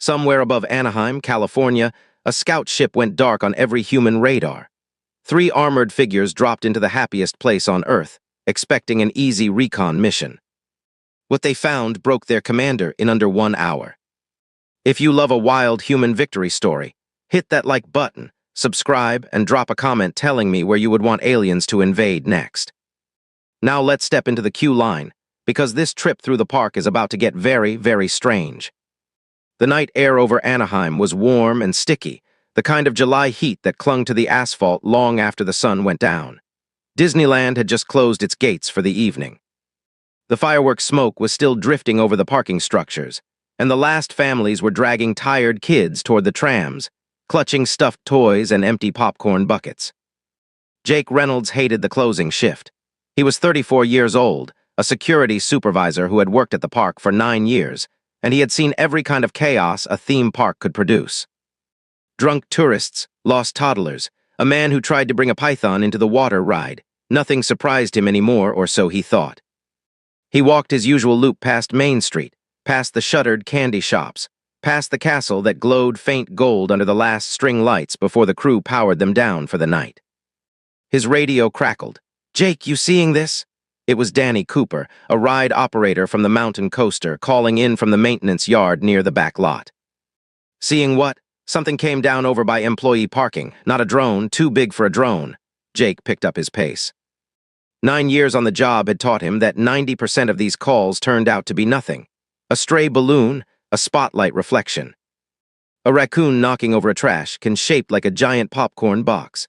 Somewhere above Anaheim, California, a scout ship went dark on every human radar. 3 armored figures dropped into the happiest place on Earth, expecting an easy recon mission. What they found broke their commander in under 1 hour. If you love a wild human victory story, hit that like button, subscribe, and drop a comment telling me where you would want aliens to invade next. Now let's step into the queue line, because this trip through the park is about to get very, very strange. The night air over Anaheim was warm and sticky, the kind of July heat that clung to the asphalt long after the sun went down. Disneyland had just closed its gates for the evening. The fireworks smoke was still drifting over the parking structures, and the last families were dragging tired kids toward the trams, clutching stuffed toys and empty popcorn buckets. Jake Reynolds hated the closing shift. He was 34 years old, a security supervisor who had worked at the park for 9 years, and he had seen every kind of chaos a theme park could produce. Drunk tourists, lost toddlers, a man who tried to bring a python into the water ride. Nothing surprised him anymore, or so he thought. He walked his usual loop past Main Street, past the shuttered candy shops, past the castle that glowed faint gold under the last string lights before the crew powered them down for the night. His radio crackled. "Jake, you seeing this?" It was Danny Cooper, a ride operator from the mountain coaster, calling in from the maintenance yard near the back lot. "Seeing what?" "Something came down over by employee parking. Not a drone, too big for a drone." Jake picked up his pace. 9 years on the job had taught him that 90% of these calls turned out to be nothing. A stray balloon, a spotlight reflection. A raccoon knocking over a trash can shaped like a giant popcorn box.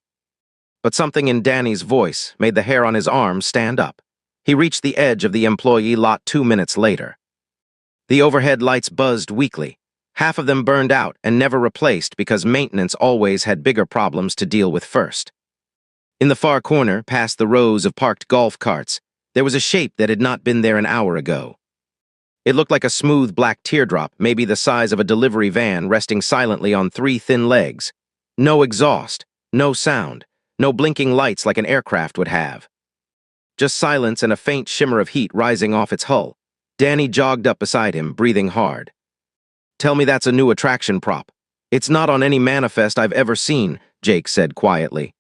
But something in Danny's voice made the hair on his arm stand up. He reached the edge of the employee lot 2 minutes later. The overhead lights buzzed weakly. Half of them burned out and never replaced because maintenance always had bigger problems to deal with first. In the far corner, past the rows of parked golf carts, there was a shape that had not been there an hour ago. It looked like a smooth black teardrop, maybe the size of a delivery van, resting silently on 3 thin legs. No exhaust, no sound, no blinking lights like an aircraft would have. Just silence and a faint shimmer of heat rising off its hull. Danny jogged up beside him, breathing hard. "Tell me that's a new attraction prop." "It's not on any manifest I've ever seen," Jake said quietly.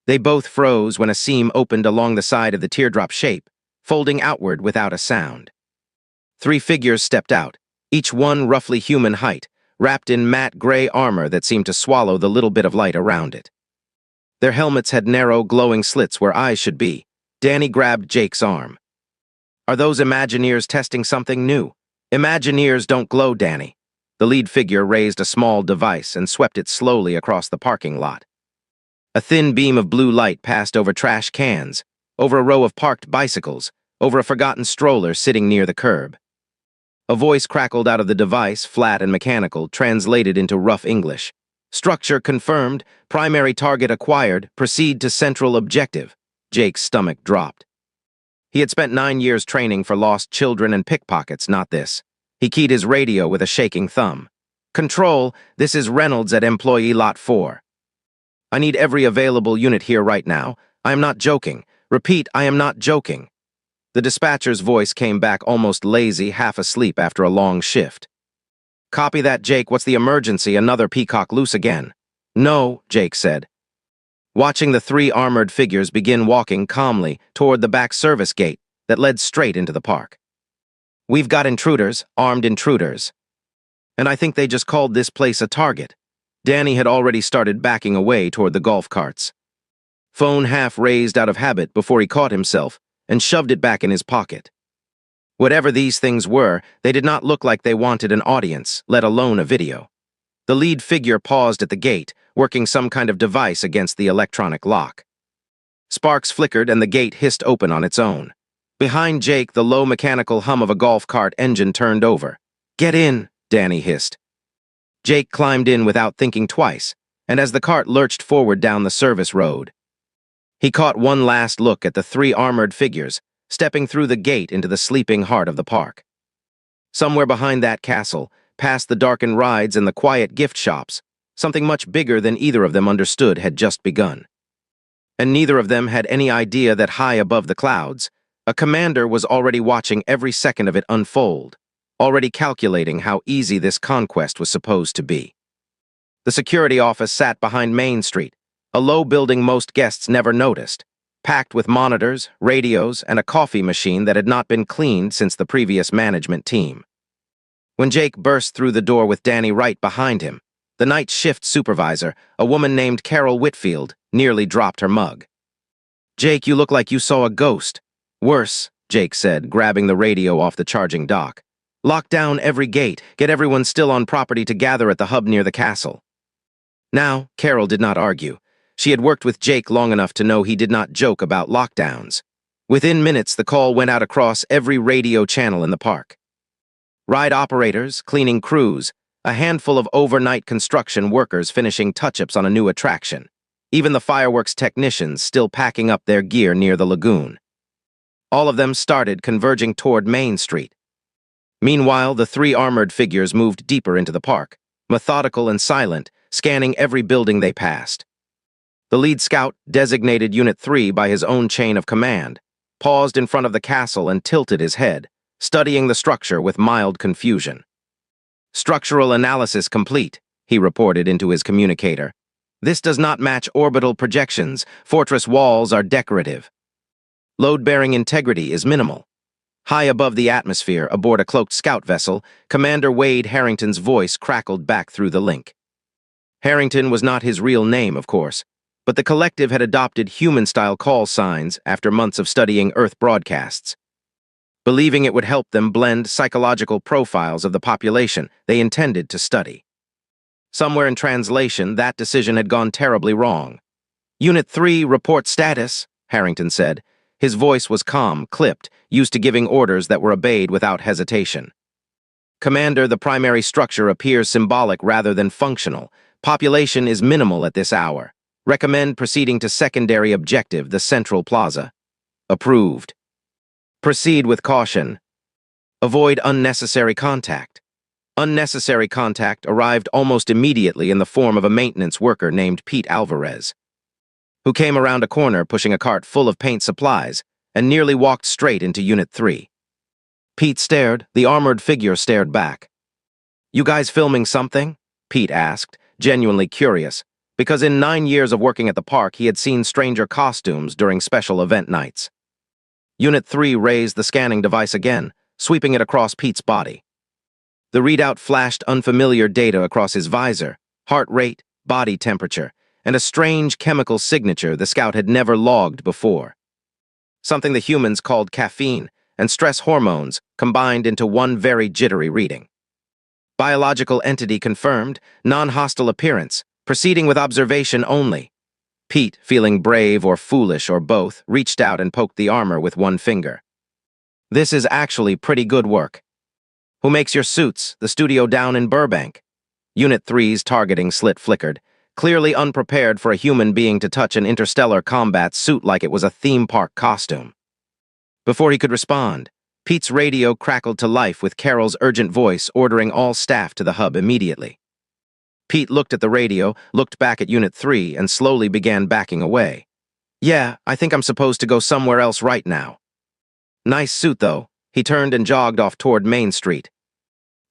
They both froze when a seam opened along the side of the teardrop shape, folding outward without a sound. 3 figures stepped out, each one roughly human height, wrapped in matte gray armor that seemed to swallow the little bit of light around it. Their helmets had narrow, glowing slits where eyes should be. Danny grabbed Jake's arm. "Are those Imagineers testing something new?" "Imagineers don't glow, Danny." The lead figure raised a small device and swept it slowly across the parking lot. A thin beam of blue light passed over trash cans, over a row of parked bicycles, over a forgotten stroller sitting near the curb. A voice crackled out of the device, flat and mechanical, translated into rough English. "Structure confirmed, primary target acquired, proceed to central objective." Jake's stomach dropped. He had spent 9 years training for lost children and pickpockets, not this. He keyed his radio with a shaking thumb. "Control, this is Reynolds at employee lot 4. I need every available unit here right now. I am not joking. Repeat, I am not joking." The dispatcher's voice came back almost lazy, half asleep after a long shift. "Copy that, Jake. What's the emergency? Another peacock loose again?" "No," Jake said. Watching the 3 armored figures begin walking calmly toward the back service gate that led straight into the park. "We've got intruders, armed intruders. And I think they just called this place a target." Danny had already started backing away toward the golf carts. Phone half raised out of habit before he caught himself and shoved it back in his pocket. Whatever these things were, they did not look like they wanted an audience, let alone a video. The lead figure paused at the gate, working some kind of device against the electronic lock. Sparks flickered and the gate hissed open on its own. Behind Jake, the low mechanical hum of a golf cart engine turned over. "Get in," Danny hissed. Jake climbed in without thinking twice, and as the cart lurched forward down the service road, he caught one last look at the 3 armored figures, stepping through the gate into the sleeping heart of the park. Somewhere behind that castle, past the darkened rides and the quiet gift shops, something much bigger than either of them understood had just begun. And neither of them had any idea that high above the clouds, a commander was already watching every second of it unfold. already calculating how easy this conquest was supposed to be. The security office sat behind Main Street, a low building most guests never noticed, packed with monitors, radios, and a coffee machine that had not been cleaned since the previous management team. When Jake burst through the door with Danny right behind him, the night shift supervisor, a woman named Carol Whitfield, nearly dropped her mug. "Jake, you look like you saw a ghost." "Worse," Jake said, grabbing the radio off the charging dock. "Lock down every gate, get everyone still on property to gather at the hub near the castle." Now, Carol did not argue. She had worked with Jake long enough to know he did not joke about lockdowns. Within minutes, the call went out across every radio channel in the park. Ride operators, cleaning crews, a handful of overnight construction workers finishing touch-ups on a new attraction, even the fireworks technicians still packing up their gear near the lagoon. All of them started converging toward Main Street. Meanwhile, the three armored figures moved deeper into the park, methodical and silent, scanning every building they passed. The lead scout, designated Unit 3 by his own chain of command, paused in front of the castle and tilted his head, studying the structure with mild confusion. "Structural analysis complete," he reported into his communicator. "This does not match orbital projections. Fortress walls are decorative. Load-bearing integrity is minimal." High above the atmosphere, aboard a cloaked scout vessel, Commander Wade Harrington's voice crackled back through the link. Harrington was not his real name, of course, but the collective had adopted human-style call signs after months of studying Earth broadcasts. Believing it would help them blend psychological profiles of the population they intended to study. Somewhere in translation, that decision had gone terribly wrong. "Unit 3, report status," Harrington said. His voice was calm, clipped, used to giving orders that were obeyed without hesitation. "Commander, the primary structure appears symbolic rather than functional. Population is minimal at this hour. Recommend proceeding to secondary objective, the Central Plaza." "Approved." "Proceed with caution. Avoid unnecessary contact." Unnecessary contact arrived almost immediately in the form of a maintenance worker named Pete Alvarez, who came around a corner pushing a cart full of paint supplies and nearly walked straight into Unit 3. Pete stared, the armored figure stared back. "You guys filming something?" Pete asked, genuinely curious, because in 9 years of working at the park he had seen stranger costumes during special event nights. Unit 3 raised the scanning device again, sweeping it across Pete's body. The readout flashed unfamiliar data across his visor, heart rate, body temperature, and a strange chemical signature the scout had never logged before. Something the humans called caffeine and stress hormones combined into one very jittery reading. Biological entity confirmed, non-hostile appearance, proceeding with observation only. Pete, feeling brave or foolish or both, reached out and poked the armor with one finger. "This is actually pretty good work." "Who makes your suits? The studio down in Burbank." Unit 3's targeting slit flickered, clearly unprepared for a human being to touch an interstellar combat suit like it was a theme park costume. Before he could respond, Pete's radio crackled to life with Carol's urgent voice ordering all staff to the hub immediately. Pete looked at the radio, looked back at Unit 3, and slowly began backing away. "Yeah, I think I'm supposed to go somewhere else right now." "Nice suit, though." He turned and jogged off toward Main Street,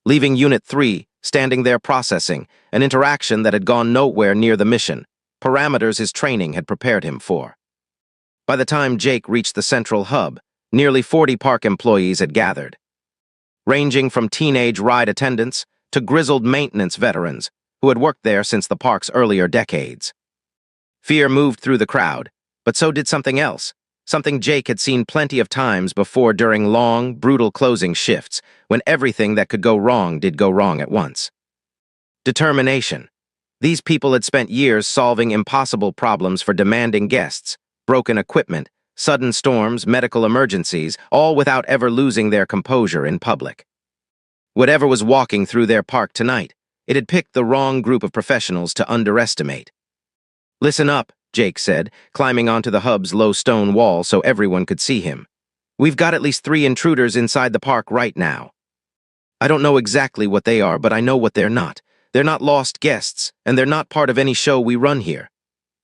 leaving Unit 3 standing there processing an interaction that had gone nowhere near the mission, parameters his training had prepared him for. By the time Jake reached the central hub, nearly 40 park employees had gathered, ranging from teenage ride attendants to grizzled maintenance veterans who had worked there since the park's earlier decades. Fear moved through the crowd, but so did something else, something Jake had seen plenty of times before during long, brutal closing shifts, when everything that could go wrong did go wrong at once. Determination. These people had spent years solving impossible problems for demanding guests, broken equipment, sudden storms, medical emergencies, all without ever losing their composure in public. Whatever was walking through their park tonight, it had picked the wrong group of professionals to underestimate. "Listen up," Jake said, climbing onto the hub's low stone wall so everyone could see him. "We've got at least 3 intruders inside the park right now. I don't know exactly what they are, but I know what they're not. They're not lost guests, and they're not part of any show we run here."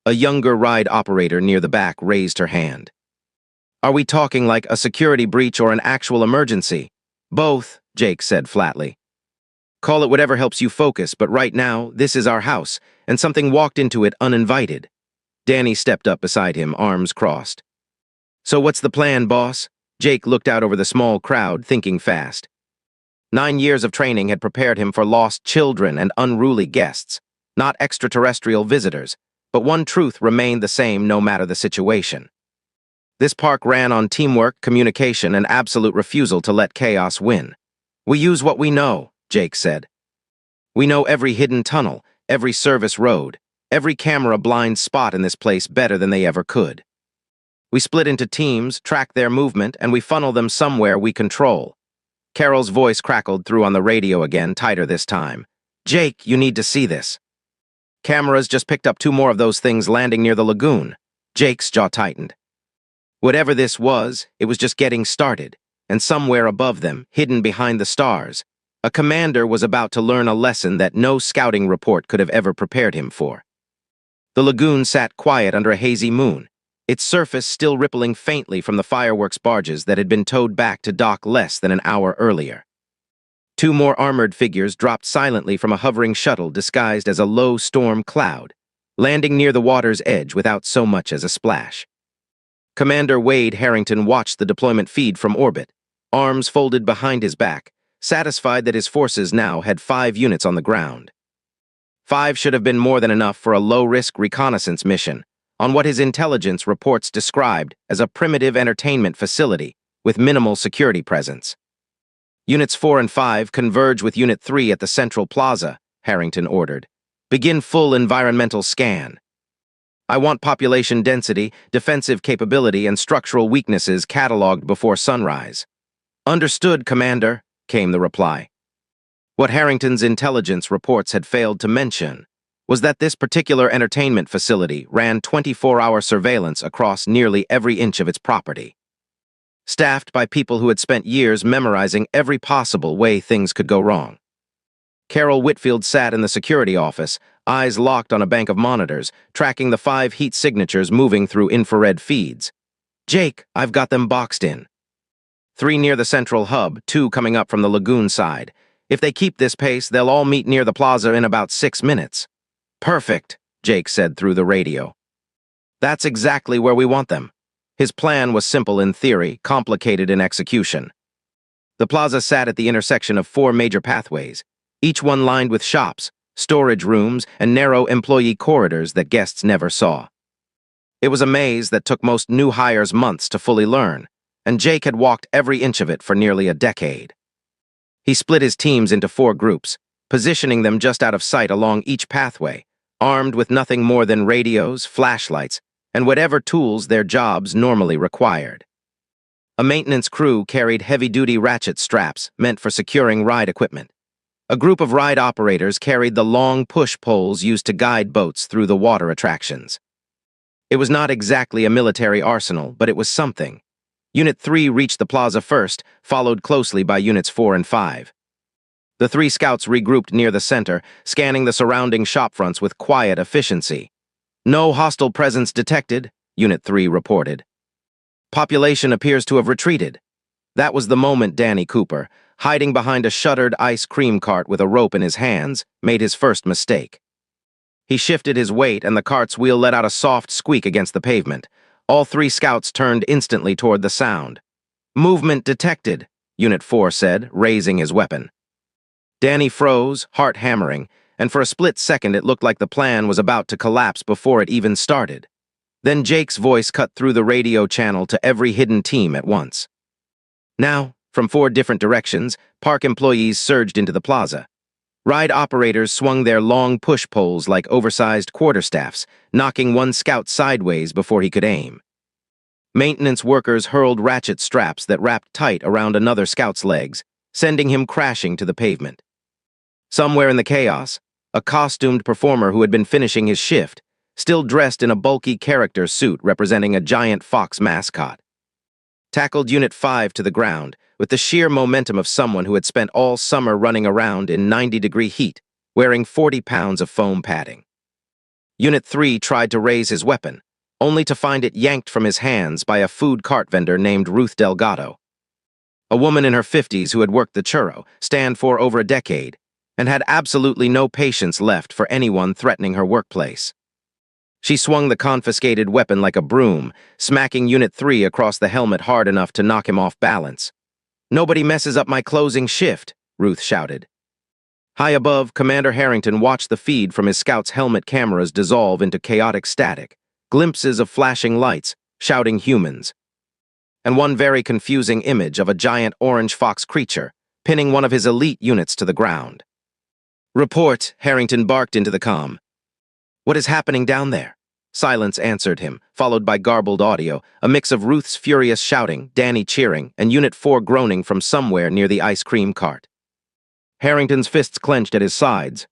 A younger ride operator near the back raised her hand. "Are we talking like a security breach or an actual emergency?" "Both," Jake said flatly. Call it whatever helps you focus, but right now, this is our house, and something walked into it uninvited. Danny stepped up beside him, arms crossed. So what's the plan, boss? Jake looked out over the small crowd, thinking fast. 9 years of training had prepared him for lost children and unruly guests, not extraterrestrial visitors, but one truth remained the same no matter the situation. This park ran on teamwork, communication, and absolute refusal to let chaos win. We use what we know, Jake said. We know every hidden tunnel, every service road, every camera blind spot in this place better than they ever could. We split into teams, track their movement, and we funnel them somewhere we control. Carol's voice crackled through on the radio again, tighter this time. Jake, you need to see this. Cameras just picked up 2 more of those things landing near the lagoon. Jake's jaw tightened. Whatever this was, it was just getting started, and somewhere above them, hidden behind the stars, a commander was about to learn a lesson that no scouting report could have ever prepared him for. The lagoon sat quiet under a hazy moon, its surface still rippling faintly from the fireworks barges that had been towed back to dock less than an hour earlier. 2 more armored figures dropped silently from a hovering shuttle disguised as a low storm cloud, landing near the water's edge without so much as a splash. Commander Wade Harrington watched the deployment feed from orbit, arms folded behind his back, satisfied that his forces now had 5 units on the ground. 5 should have been more than enough for a low-risk reconnaissance mission on what his intelligence reports described as a primitive entertainment facility with minimal security presence. Units 4 and 5 converge with Unit 3 at the Central Plaza, Harrington ordered. Begin full environmental scan. I want population density, defensive capability, and structural weaknesses cataloged before sunrise. Understood, Commander, came the reply. What Harrington's intelligence reports had failed to mention was that this particular entertainment facility ran 24-hour surveillance across nearly every inch of its property. Staffed by people who had spent years memorizing every possible way things could go wrong. Carol Whitfield sat in the security office, eyes locked on a bank of monitors, tracking the 5 heat signatures moving through infrared feeds. Jake, I've got them boxed in. 3 near the central hub, 2 coming up from the lagoon side. If they keep this pace, they'll all meet near the plaza in about 6 minutes. Perfect, Jake said through the radio. That's exactly where we want them. His plan was simple in theory, complicated in execution. The plaza sat at the intersection of 4 major pathways, each one lined with shops, storage rooms, and narrow employee corridors that guests never saw. It was a maze that took most new hires months to fully learn, and Jake had walked every inch of it for nearly a decade. He split his teams into 4 groups, positioning them just out of sight along each pathway, armed with nothing more than radios, flashlights, and whatever tools their jobs normally required. A maintenance crew carried heavy-duty ratchet straps meant for securing ride equipment. A group of ride operators carried the long push poles used to guide boats through the water attractions. It was not exactly a military arsenal, but it was something. Unit 3 reached the plaza first, followed closely by Units 4 and 5. The 3 scouts regrouped near the center, scanning the surrounding shopfronts with quiet efficiency. No hostile presence detected, Unit 3 reported. Population appears to have retreated. That was the moment Danny Cooper, hiding behind a shuttered ice cream cart with a rope in his hands, made his first mistake. He shifted his weight and the cart's wheel let out a soft squeak against the pavement. All 3 scouts turned instantly toward the sound. Movement detected, Unit 4 said, raising his weapon. Danny froze, heart hammering, and for a split second it looked like the plan was about to collapse before it even started. Then Jake's voice cut through the radio channel to every hidden team at once. Now, from 4 different directions, park employees surged into the plaza. Ride operators swung their long push poles like oversized quarterstaffs, knocking one scout sideways before he could aim. Maintenance workers hurled ratchet straps that wrapped tight around another scout's legs, sending him crashing to the pavement. Somewhere in the chaos, a costumed performer who had been finishing his shift, still dressed in a bulky character suit representing a giant fox mascot, tackled Unit 5 to the ground with the sheer momentum of someone who had spent all summer running around in 90-degree heat, wearing 40 pounds of foam padding. Unit 3 tried to raise his weapon, only to find it yanked from his hands by a food cart vendor named Ruth Delgado. a woman in her 50s who had worked the churro stand for over a decade and had absolutely no patience left for anyone threatening her workplace. She swung the confiscated weapon like a broom, smacking Unit 3 across the helmet hard enough to knock him off balance. "Nobody messes up my closing shift," Ruth shouted. High above, Commander Harrington watched the feed from his scout's helmet cameras dissolve into chaotic static, glimpses of flashing lights, shouting humans, and one very confusing image of a giant orange fox creature, pinning one of his elite units to the ground. "Report," Harrington barked into the comm. "What is happening down there?" Silence answered him, followed by garbled audio, a mix of Ruth's furious shouting, Danny cheering, and Unit 4 groaning from somewhere near the ice cream cart. Harrington's fists clenched at his sides.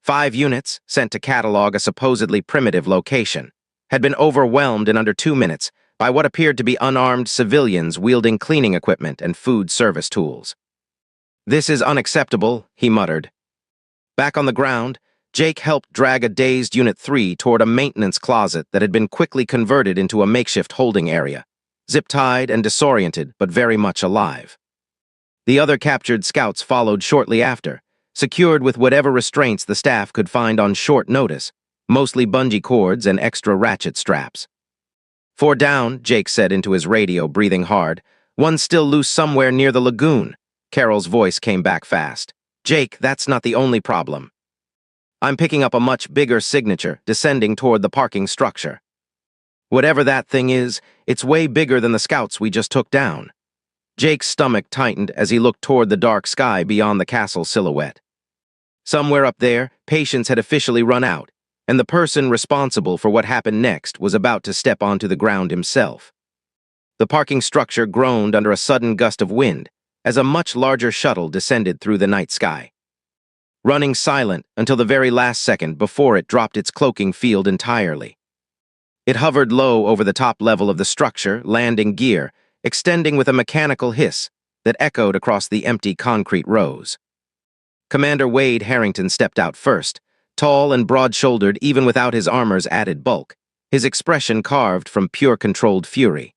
5 units, sent to catalog a supposedly primitive location, had been overwhelmed in under 2 minutes by what appeared to be unarmed civilians wielding cleaning equipment and food service tools. "This is unacceptable," he muttered. Back on the ground, Jake helped drag a dazed Unit 3 toward a maintenance closet that had been quickly converted into a makeshift holding area, zip-tied and disoriented, but very much alive. The other captured scouts followed shortly after, secured with whatever restraints the staff could find on short notice, mostly bungee cords and extra ratchet straps. "4 down," Jake said into his radio, breathing hard. "One's still loose somewhere near the lagoon." Carol's voice came back fast. "Jake, that's not the only problem. I'm picking up a much bigger signature descending toward the parking structure. Whatever that thing is, it's way bigger than the scouts we just took down." Jake's stomach tightened as he looked toward the dark sky beyond the castle silhouette. Somewhere up there, patience had officially run out, and the person responsible for what happened next was about to step onto the ground himself. The parking structure groaned under a sudden gust of wind as a much larger shuttle descended through the night sky, running silent until the very last second before it dropped its cloaking field entirely. It hovered low over the top level of the structure, landing gear, extending with a mechanical hiss that echoed across the empty concrete rows. Commander Wade Harrington stepped out first, tall and broad-shouldered even without his armor's added bulk, his expression carved from pure controlled fury.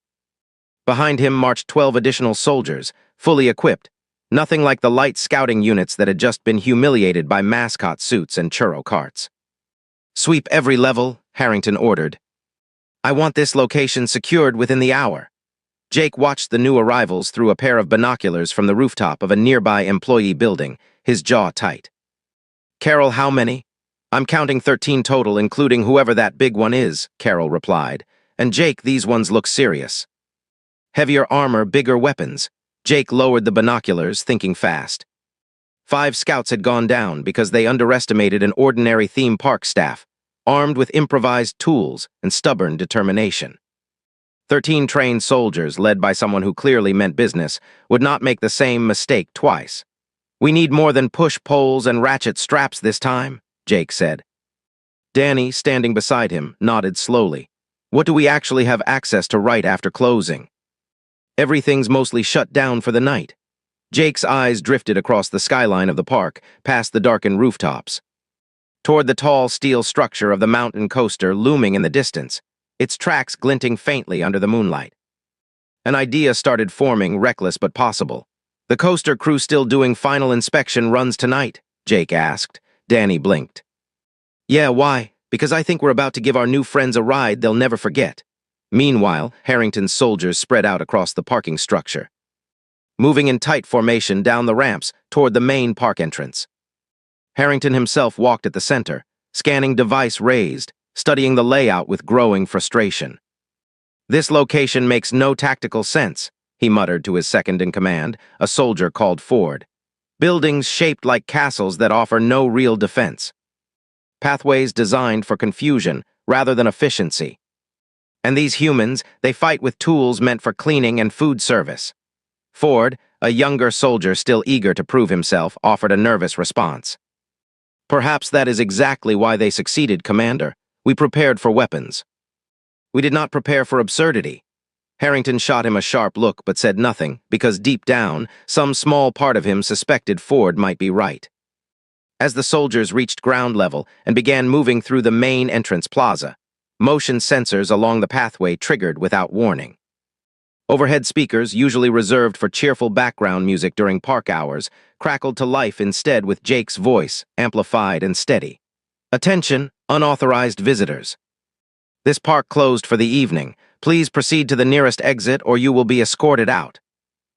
Behind him marched 12 additional soldiers, fully equipped, nothing like the light scouting units that had just been humiliated by mascot suits and churro carts. "Sweep every level," Harrington ordered. "I want this location secured within the hour." Jake watched the new arrivals through a pair of binoculars from the rooftop of a nearby employee building, his jaw tight. "Carol, how many?" "I'm counting 13 total, including whoever that big one is," Carol replied. "And Jake, these ones look serious." "Heavier armor, bigger weapons." Jake lowered the binoculars, thinking fast. 5 scouts had gone down because they underestimated an ordinary theme park staff, armed with improvised tools and stubborn determination. 13 trained soldiers, led by someone who clearly meant business, would not make the same mistake twice. "We need more than push poles and ratchet straps this time," Jake said. Danny, standing beside him, nodded slowly. "What do we actually have access to right after closing?" "Everything's mostly shut down for the night." Jake's eyes drifted across the skyline of the park, past the darkened rooftops, toward the tall steel structure of the mountain coaster looming in the distance, its tracks glinting faintly under the moonlight. An idea started forming, reckless but possible. "The coaster crew still doing final inspection runs tonight?" Jake asked. Danny blinked. "Yeah, why? Because I think we're about to give our new friends a ride they'll never forget." Meanwhile, Harrington's soldiers spread out across the parking structure, moving in tight formation down the ramps toward the main park entrance. Harrington himself walked at the center, scanning device raised, studying the layout with growing frustration. "This location makes no tactical sense," he muttered to his second-in-command, a soldier called Ford. "Buildings shaped like castles that offer no real defense. Pathways designed for confusion rather than efficiency. And these humans, they fight with tools meant for cleaning and food service." Ford, a younger soldier still eager to prove himself, offered a nervous response. "Perhaps that is exactly why they succeeded, Commander. We prepared for weapons. We did not prepare for absurdity." Harrington shot him a sharp look but said nothing because deep down, some small part of him suspected Ford might be right. As the soldiers reached ground level and began moving through the main entrance plaza, motion sensors along the pathway triggered without warning. Overhead speakers, usually reserved for cheerful background music during park hours, crackled to life instead with Jake's voice, amplified and steady. Attention, unauthorized visitors. This park closed for the evening. Please proceed to the nearest exit or you will be escorted out.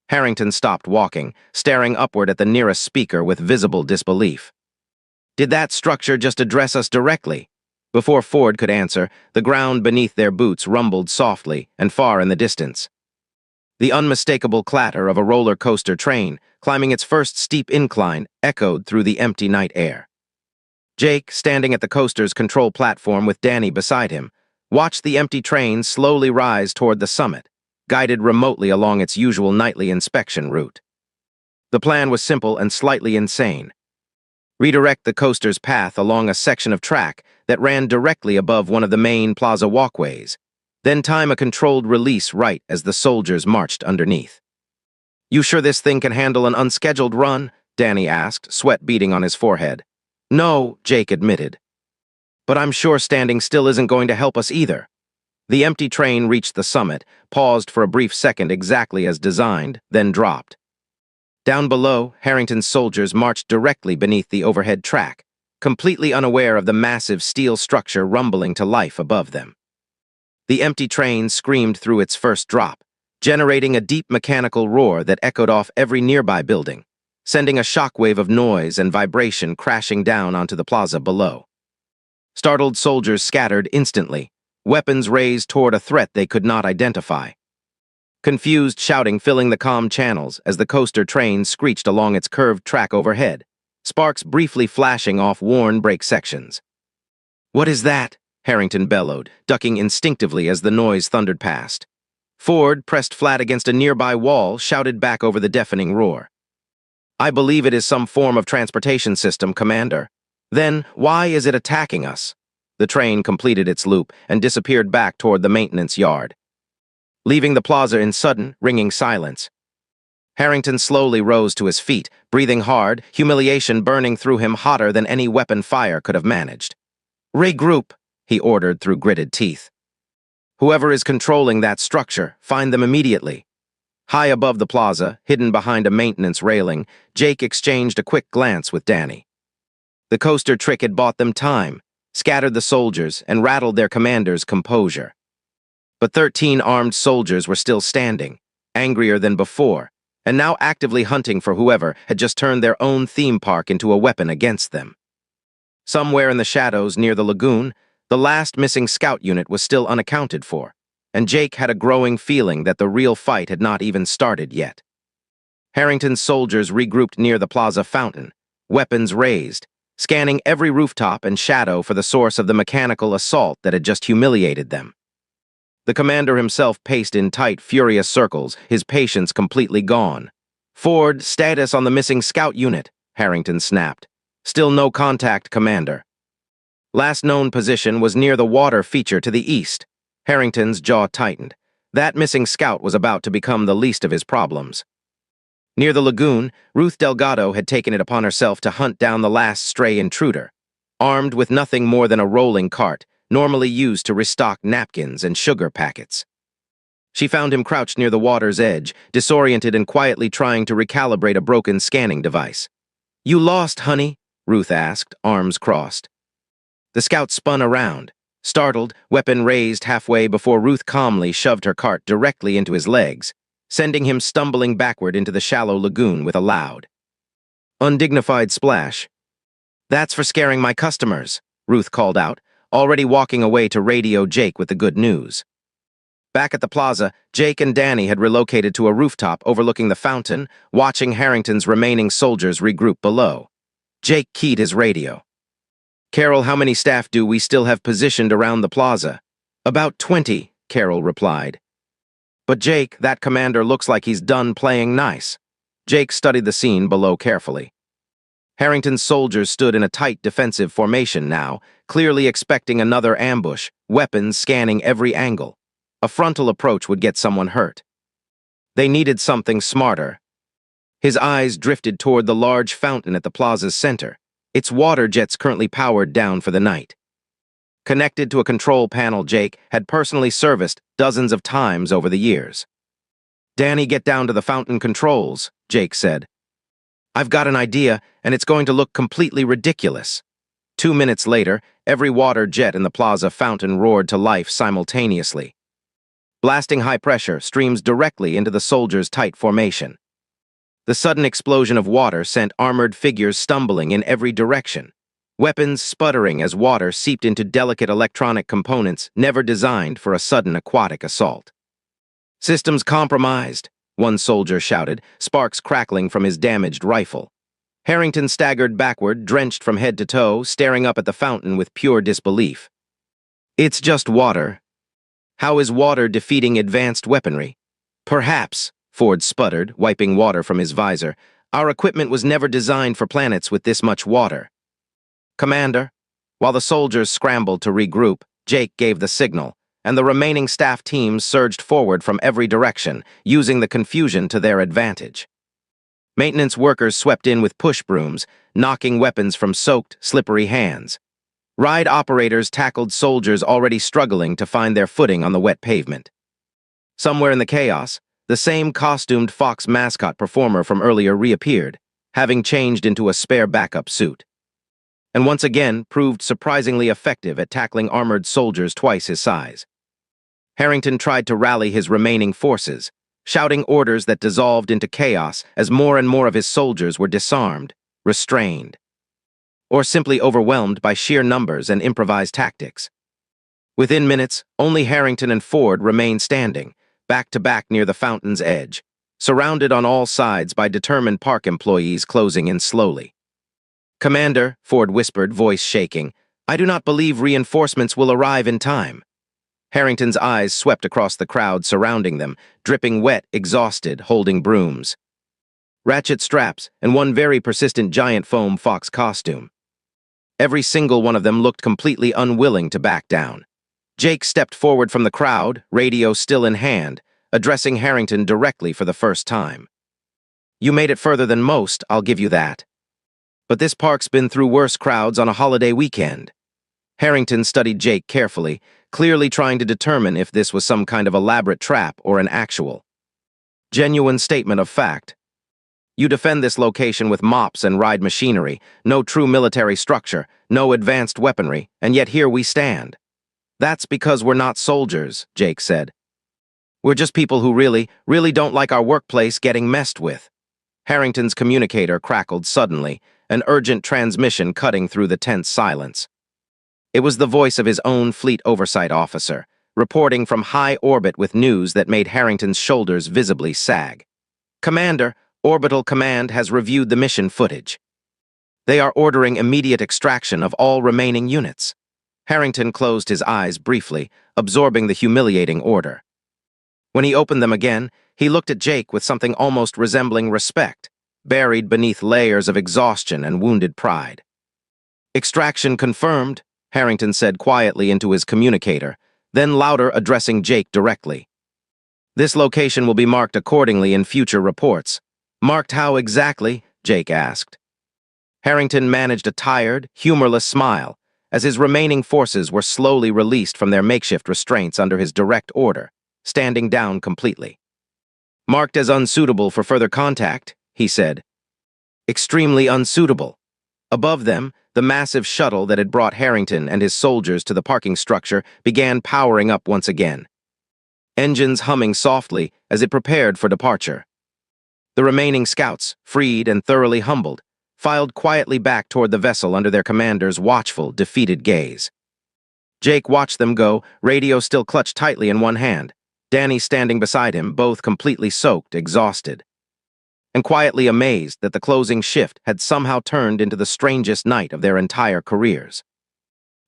Harrington stopped walking, staring upward at the nearest speaker with visible disbelief. Did that structure just address us directly? Before Ford could answer, the ground beneath their boots rumbled softly and far in the distance. The unmistakable clatter of a roller coaster train, climbing its first steep incline, echoed through the empty night air. Jake, standing at the coaster's control platform with Danny beside him, watched the empty train slowly rise toward the summit, guided remotely along its usual nightly inspection route. The plan was simple and slightly insane. Redirect the coaster's path along a section of track that ran directly above one of the main plaza walkways, then time a controlled release right as the soldiers marched underneath. "You sure this thing can handle an unscheduled run?" Danny asked, sweat beading on his forehead. "No," Jake admitted. "But I'm sure standing still isn't going to help us either." The empty train reached the summit, paused for a brief second exactly as designed, then dropped. Down below, Harrington's soldiers marched directly beneath the overhead track, completely unaware of the massive steel structure rumbling to life above them. The empty train screamed through its first drop, generating a deep mechanical roar that echoed off every nearby building, sending a shockwave of noise and vibration crashing down onto the plaza below. Startled soldiers scattered instantly, weapons raised toward a threat they could not identify. Confused shouting filling the comm channels as the coaster train screeched along its curved track overhead, sparks briefly flashing off worn brake sections. "What is that?" Harrington bellowed, ducking instinctively as the noise thundered past. Ford, pressed flat against a nearby wall, shouted back over the deafening roar. "I believe it is some form of transportation system, Commander." "Then, why is it attacking us?" The train completed its loop and disappeared back toward the maintenance yard, leaving the plaza in sudden, ringing silence. Harrington slowly rose to his feet, breathing hard, humiliation burning through him hotter than any weapon fire could have managed. "Regroup," he ordered through gritted teeth. "Whoever is controlling that structure, find them immediately." High above the plaza, hidden behind a maintenance railing, Jake exchanged a quick glance with Danny. The coaster trick had bought them time, scattered the soldiers, and rattled their commander's composure. But 13 armed soldiers were still standing, angrier than before, and now actively hunting for whoever had just turned their own theme park into a weapon against them. Somewhere in the shadows near the lagoon, the last missing scout unit was still unaccounted for, and Jake had a growing feeling that the real fight had not even started yet. Harrington's soldiers regrouped near the plaza fountain, weapons raised, scanning every rooftop and shadow for the source of the mechanical assault that had just humiliated them. The commander himself paced in tight, furious circles, his patience completely gone. "Ford, status on the missing scout unit," Harrington snapped. "Still no contact, Commander." Last known position was near the water feature to the east. Harrington's jaw tightened. That missing scout was about to become the least of his problems. Near the lagoon, Ruth Delgado had taken it upon herself to hunt down the last stray intruder. Armed with nothing more than a rolling cart, normally used to restock napkins and sugar packets. She found him crouched near the water's edge, disoriented and quietly trying to recalibrate a broken scanning device. "You lost, honey?" Ruth asked, arms crossed. The scout spun around, startled, weapon raised halfway before Ruth calmly shoved her cart directly into his legs, sending him stumbling backward into the shallow lagoon with a loud, undignified splash. "That's for scaring my customers," Ruth called out, already walking away to radio Jake with the good news. Back at the plaza, Jake and Danny had relocated to a rooftop overlooking the fountain, watching Harrington's remaining soldiers regroup below. Jake keyed his radio. "Carol, how many staff do we still have positioned around the plaza?" "About 20, Carol replied. "But Jake, that commander looks like he's done playing nice." Jake studied the scene below carefully. Harrington's soldiers stood in a tight defensive formation now, clearly expecting another ambush, weapons scanning every angle. A frontal approach would get someone hurt. They needed something smarter. His eyes drifted toward the large fountain at the plaza's center, its water jets currently powered down for the night. Connected to a control panel Jake had personally serviced dozens of times over the years. "Danny, get down to the fountain controls," Jake said. "I've got an idea, and it's going to look completely ridiculous." 2 minutes later, every water jet in the plaza fountain roared to life simultaneously. Blasting high-pressure streams directly into the soldiers' tight formation. The sudden explosion of water sent armored figures stumbling in every direction, weapons sputtering as water seeped into delicate electronic components never designed for a sudden aquatic assault. "Systems compromised," one soldier shouted, sparks crackling from his damaged rifle. Harrington staggered backward, drenched from head to toe, staring up at the fountain with pure disbelief. "It's just water. How is water defeating advanced weaponry?" "Perhaps," Ford sputtered, wiping water from his visor. "Our equipment was never designed for planets with this much water." "Commander." While the soldiers scrambled to regroup, Jake gave the signal, and the remaining staff teams surged forward from every direction, using the confusion to their advantage. Maintenance workers swept in with push brooms, knocking weapons from soaked, slippery hands. Ride operators tackled soldiers already struggling to find their footing on the wet pavement. Somewhere in the chaos, the same costumed Fox mascot performer from earlier reappeared, having changed into a spare backup suit. And once again proved surprisingly effective at tackling armored soldiers twice his size. Harrington tried to rally his remaining forces, shouting orders that dissolved into chaos as more and more of his soldiers were disarmed, restrained, or simply overwhelmed by sheer numbers and improvised tactics. Within minutes, only Harrington and Ford remained standing, back to back near the fountain's edge, surrounded on all sides by determined park employees closing in slowly. "Commander," Ford whispered, voice shaking, "I do not believe reinforcements will arrive in time." Harrington's eyes swept across the crowd surrounding them, dripping wet, exhausted, holding brooms, ratchet straps, and one very persistent giant foam fox costume. Every single one of them looked completely unwilling to back down. Jake stepped forward from the crowd, radio still in hand, addressing Harrington directly for the first time. "You made it further than most, I'll give you that. But this park's been through worse crowds on a holiday weekend." Harrington studied Jake carefully, clearly trying to determine if this was some kind of elaborate trap or an actual, genuine statement of fact. "You defend this location with mops and ride machinery, no true military structure, no advanced weaponry, and yet here we stand." "That's because we're not soldiers," Jake said. "We're just people who really don't like our workplace getting messed with." Harrington's communicator crackled suddenly, an urgent transmission cutting through the tense silence. It was the voice of his own fleet oversight officer, reporting from high orbit with news that made Harrington's shoulders visibly sag. "Commander, Orbital Command has reviewed the mission footage. They are ordering immediate extraction of all remaining units." Harrington closed his eyes briefly, absorbing the humiliating order. When he opened them again, he looked at Jake with something almost resembling respect, buried beneath layers of exhaustion and wounded pride. "Extraction confirmed," Harrington said quietly into his communicator, then louder addressing Jake directly. "This location will be marked accordingly in future reports." "Marked how exactly?" Jake asked. Harrington managed a tired, humorless smile as his remaining forces were slowly released from their makeshift restraints under his direct order, standing down completely. "Marked as unsuitable for further contact," he said. "Extremely unsuitable." Above them, the massive shuttle that had brought Harrington and his soldiers to the parking structure began powering up once again, engines humming softly as it prepared for departure. The remaining scouts, freed and thoroughly humbled, filed quietly back toward the vessel under their commander's watchful, defeated gaze. Jake watched them go, radio still clutched tightly in one hand, Danny standing beside him, both completely soaked, exhausted, and quietly amazed that the closing shift had somehow turned into the strangest night of their entire careers.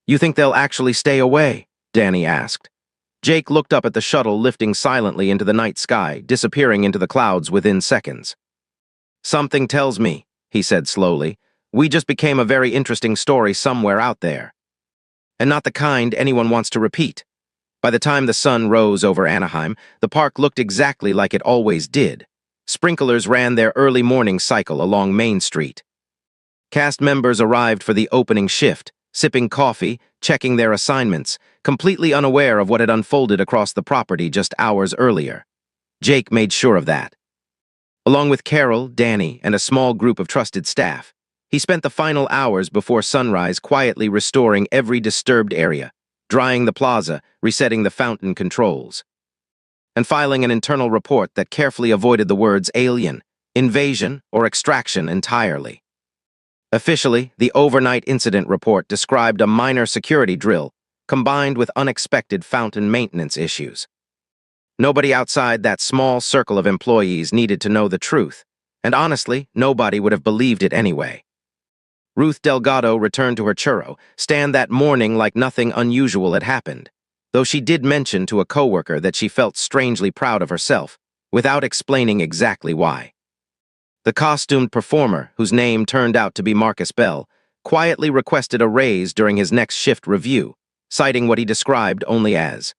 "You think they'll actually stay away?" Danny asked. Jake looked up at the shuttle lifting silently into the night sky, disappearing into the clouds within seconds. "Something tells me," he said slowly, "we just became a very interesting story somewhere out there. And not the kind anyone wants to repeat." By the time the sun rose over Anaheim, the park looked exactly like it always did. Sprinklers ran their early morning cycle along Main Street. Cast members arrived for the opening shift, sipping coffee, checking their assignments, completely unaware of what had unfolded across the property just hours earlier. Jake made sure of that. Along with Carol, Danny, and a small group of trusted staff, he spent the final hours before sunrise quietly restoring every disturbed area, drying the plaza, resetting the fountain controls, and filing an internal report that carefully avoided the words alien, invasion, or extraction entirely. Officially, the overnight incident report described a minor security drill combined with unexpected fountain maintenance issues. Nobody outside that small circle of employees needed to know the truth, and honestly, nobody would have believed it anyway. Ruth Delgado returned to her churro stand that morning like nothing unusual had happened, though she did mention to a coworker that she felt strangely proud of herself, without explaining exactly why. The costumed performer, whose name turned out to be Marcus Bell, quietly requested a raise during his next shift review, citing what he described only as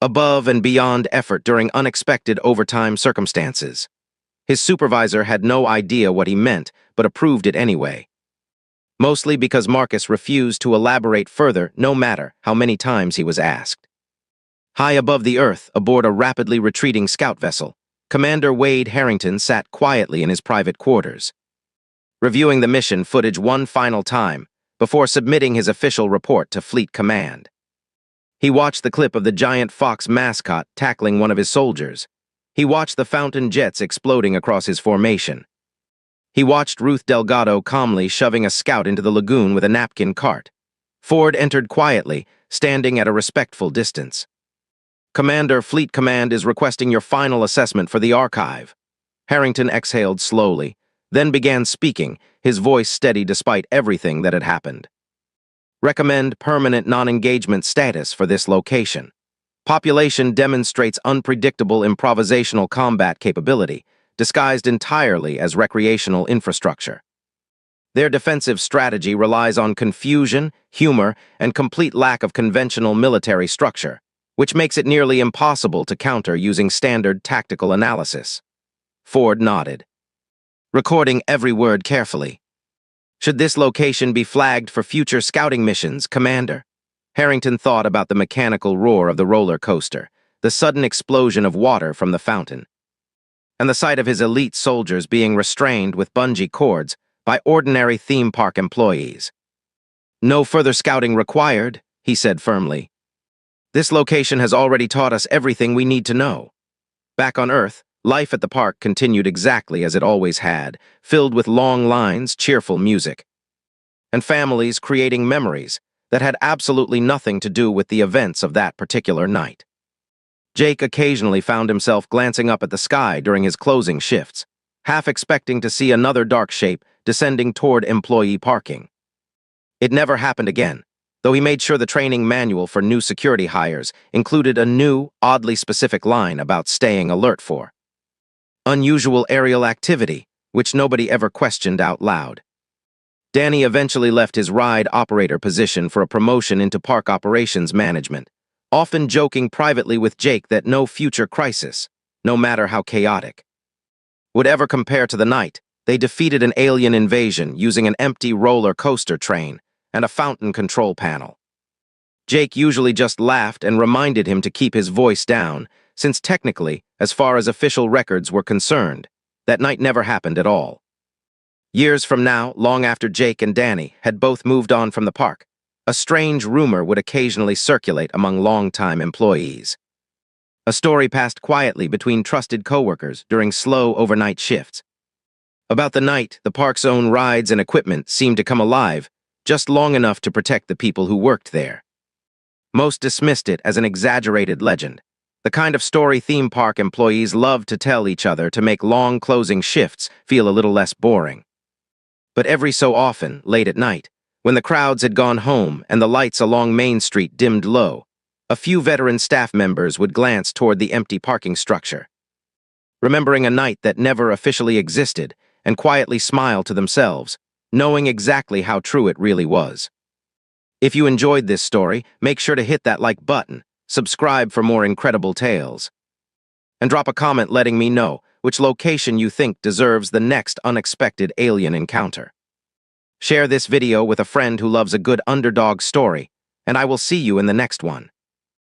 above and beyond effort during unexpected overtime circumstances. His supervisor had no idea what he meant, but approved it anyway. Mostly because Marcus refused to elaborate further no matter how many times he was asked. High above the earth, aboard a rapidly retreating scout vessel, Commander Wade Harrington sat quietly in his private quarters, reviewing the mission footage one final time before submitting his official report to Fleet Command. He watched the clip of the giant fox mascot tackling one of his soldiers. He watched the fountain jets exploding across his formation. He watched Ruth Delgado calmly shoving a scout into the lagoon with a napkin cart. Ford entered quietly, standing at a respectful distance. "Commander, Fleet Command is requesting your final assessment for the archive." Harrington exhaled slowly, then began speaking, his voice steady despite everything that had happened. "Recommend permanent non-engagement status for this location. Population demonstrates unpredictable improvisational combat capability, disguised entirely as recreational infrastructure. Their defensive strategy relies on confusion, humor, and complete lack of conventional military structure, which makes it nearly impossible to counter using standard tactical analysis." Ford nodded, recording every word carefully. "Should this location be flagged for future scouting missions, Commander?" Harrington thought about the mechanical roar of the roller coaster, the sudden explosion of water from the fountain, and the sight of his elite soldiers being restrained with bungee cords by ordinary theme park employees. "No further scouting required," he said firmly. "This location has already taught us everything we need to know." Back on Earth, life at the park continued exactly as it always had, filled with long lines, cheerful music, and families creating memories that had absolutely nothing to do with the events of that particular night. Jake occasionally found himself glancing up at the sky during his closing shifts, half expecting to see another dark shape descending toward employee parking. It never happened again, though he made sure the training manual for new security hires included a new, oddly specific line about staying alert for unusual aerial activity, which nobody ever questioned out loud. Danny eventually left his ride operator position for a promotion into park operations management, often joking privately with Jake that no future crisis, no matter how chaotic, would ever compare to the night they defeated an alien invasion using an empty roller coaster train and a fountain control panel. Jake usually just laughed and reminded him to keep his voice down, since technically, as far as official records were concerned, that night never happened at all. Years from now, long after Jake and Danny had both moved on from the park, a strange rumor would occasionally circulate among longtime employees. A story passed quietly between trusted coworkers during slow overnight shifts. About the night, the park's own rides and equipment seemed to come alive, just long enough to protect the people who worked there. Most dismissed it as an exaggerated legend, the kind of story theme park employees love to tell each other to make long closing shifts feel a little less boring. But every so often, late at night, when the crowds had gone home and the lights along Main Street dimmed low, a few veteran staff members would glance toward the empty parking structure, remembering a night that never officially existed, and quietly smile to themselves, knowing exactly how true it really was. If you enjoyed this story, make sure to hit that like button, subscribe for more incredible tales, and drop a comment letting me know which location you think deserves the next unexpected alien encounter. Share this video with a friend who loves a good underdog story, and I will see you in the next one.